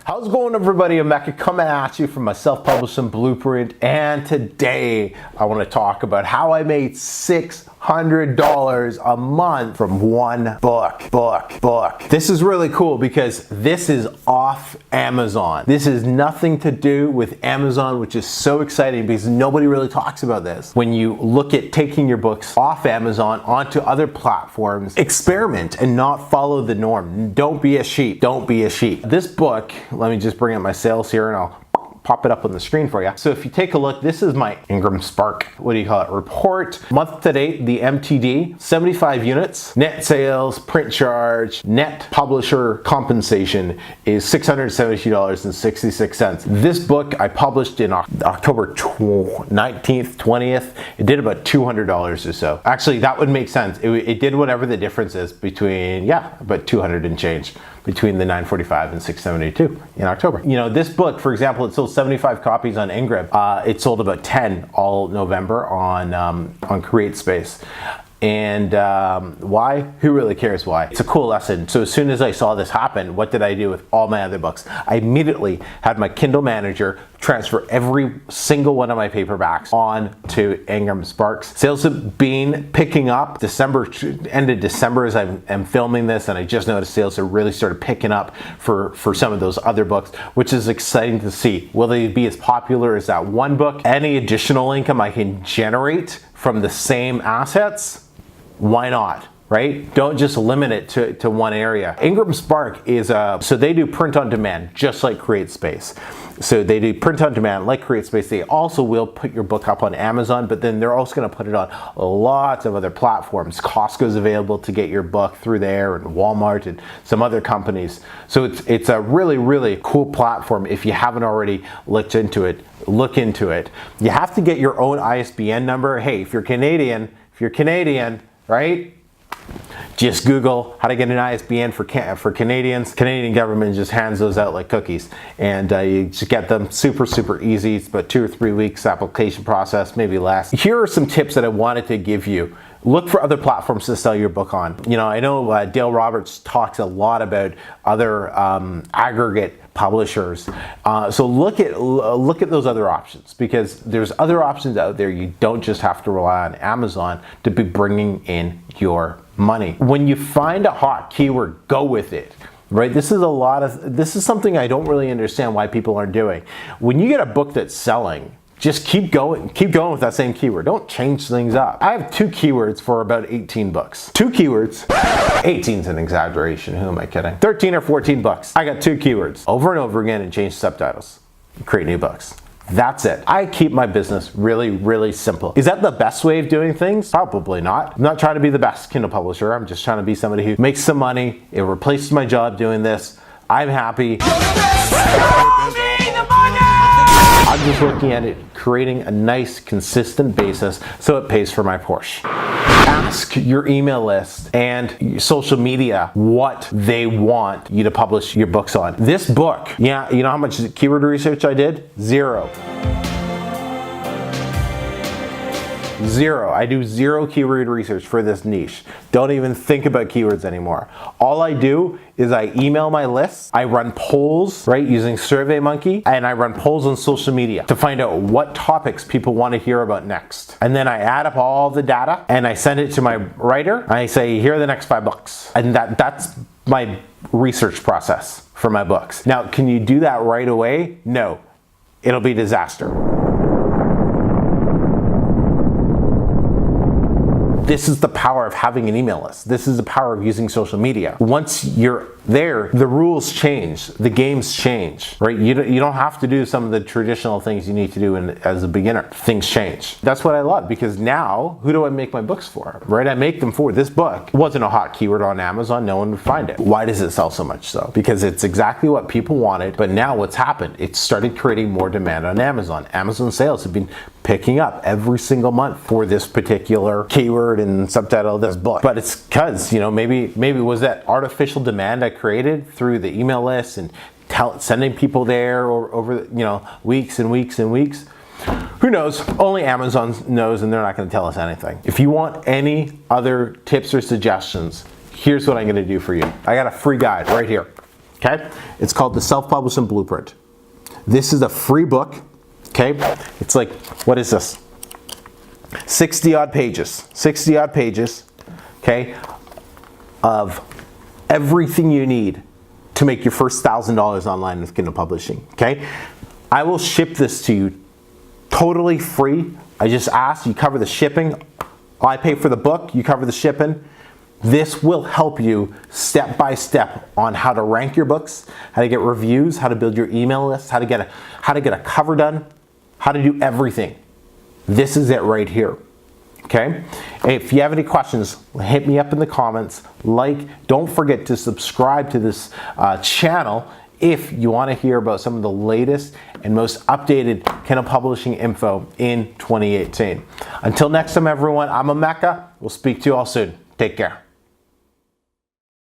How's it going, everybody? I'm Mecca coming at you from my self-publishing blueprint, and today I want to talk about how I made $600 a month from one book. This is really cool because this is off Amazon. This is nothing to do with Amazon, which is so exciting because nobody really talks about this. When you look at taking your books off Amazon onto other platforms, experiment and not follow the norm. Don't be a sheep. Don't be a sheep. This book, let me just bring up my sales here and I'll pop it up on the screen for you. So if you take a look, this is my Engram Spark, what do you call it, report. Month to date, the MTD, 75 units. Net sales, print charge, net publisher compensation is $672.66. This book I published in October 19th, 20th. It did about $200 or so. Actually, that would make sense. It did whatever the difference is between, yeah, about 200 and change between the 945 and 672 in October. You know, this book, for example, it sold 75 copies on Engram. It sold about 10 all November on CreateSpace. And why? Who really cares why? It's a cool lesson. So as soon as I saw this happen, what did I do with all my other books? I immediately had my Kindle manager transfer every single one of my paperbacks on to Engram Sparks. Sales have been picking up. End of December as I'm filming this, and I just noticed sales have really started picking up for some of those other books, which is exciting to see. Will they be as popular as that one book? Any additional income I can generate from the same assets? Why not? Right? Don't just limit it to one area. Engram Spark is so they do print on demand, just like CreateSpace. So they do print on demand like CreateSpace. They also will put your book up on Amazon, but then they're also going to put it on lots of other platforms. Costco's available to get your book through there, and Walmart and some other companies. So it's a really, really cool platform. If you haven't already looked into it, look into it. You have to get your own ISBN number. Hey, if you're Canadian, right? Just Google how to get an ISBN for Canadians. Canadian government just hands those out like cookies, and you just get them super easy. It's about 2 or 3 weeks application process, maybe less. Here are some tips that I wanted to give you. Look for other platforms to sell your book on. You know, I know Dale Roberts talks a lot about other aggregate publishers. So look at those other options, because there's other options out there. You don't just have to rely on Amazon to be bringing in your money. When you find a hot keyword, go with it. Right? This is something I don't really understand why people aren't doing. When you get a book that's selling, just keep going with that same keyword. Don't change things up. I have 2 keywords for about 18 books. 2 keywords. 18's an exaggeration. Who am I kidding? 13 or 14 books. I got 2 keywords over and over again and change subtitles. Create new books. That's it. I keep my business really simple. Is that the best way of doing things? Probably not. I'm not trying to be the best Kindle publisher. I'm just trying to be somebody who makes some money. It replaces my job doing this. I'm happy. I'm just looking at it, creating a nice, consistent basis so it pays for my Porsche. Ask your email list and your social media what they want you to publish your books on. This book, yeah, you know how much keyword research I did? Zero. I do 0 keyword research for this niche. Don't even think about keywords anymore. All I do is I email my lists, I run polls, right, using SurveyMonkey, and I run polls on social media to find out what topics people want to hear about next. And then I add up all the data and I send it to my writer. I say, here are the next 5 books. And that's my research process for my books. Now, can you do that right away? No. It'll be disaster. This is the power of having an email list. This is the power of using social media. Once you're there, the rules change, the games change, right? You don't have to do some of the traditional things you need to do as a beginner. Things change. That's what I love, because now, who do I make my books for, right? I make them for this book. It wasn't a hot keyword on Amazon, no one would find it. Why does it sell so much though? Because it's exactly what people wanted, but now what's happened? It started creating more demand on Amazon. Amazon sales have been picking up every single month for this particular keyword and subtitle of this book. But it's because, you know, maybe it was that artificial demand I created through the email list and sending people there over, you know, weeks and weeks and weeks. Who knows? Only Amazon knows, and they're not going to tell us anything. If you want any other tips or suggestions, here's what I'm going to do for you. I got a free guide right here. okay? It's called the Self-Publishing Blueprint. This is a free book, okay? It's like, what is this? 60 odd pages, okay, of everything you need to make your first $1,000 online with Kindle publishing, okay? I will ship this to you totally free. I just ask, you cover the shipping. I pay for the book, you cover the shipping. This will help you step by step on how to rank your books, how to get reviews, how to build your email list, how to get a cover done, how to do everything. This is it right here. Okay? If you have any questions, hit me up in the comments. Don't forget to subscribe to this channel if you want to hear about some of the latest and most updated Kindle publishing info in 2018. Until next time, everyone, I'm Emeka. We'll speak to you all soon. Take care.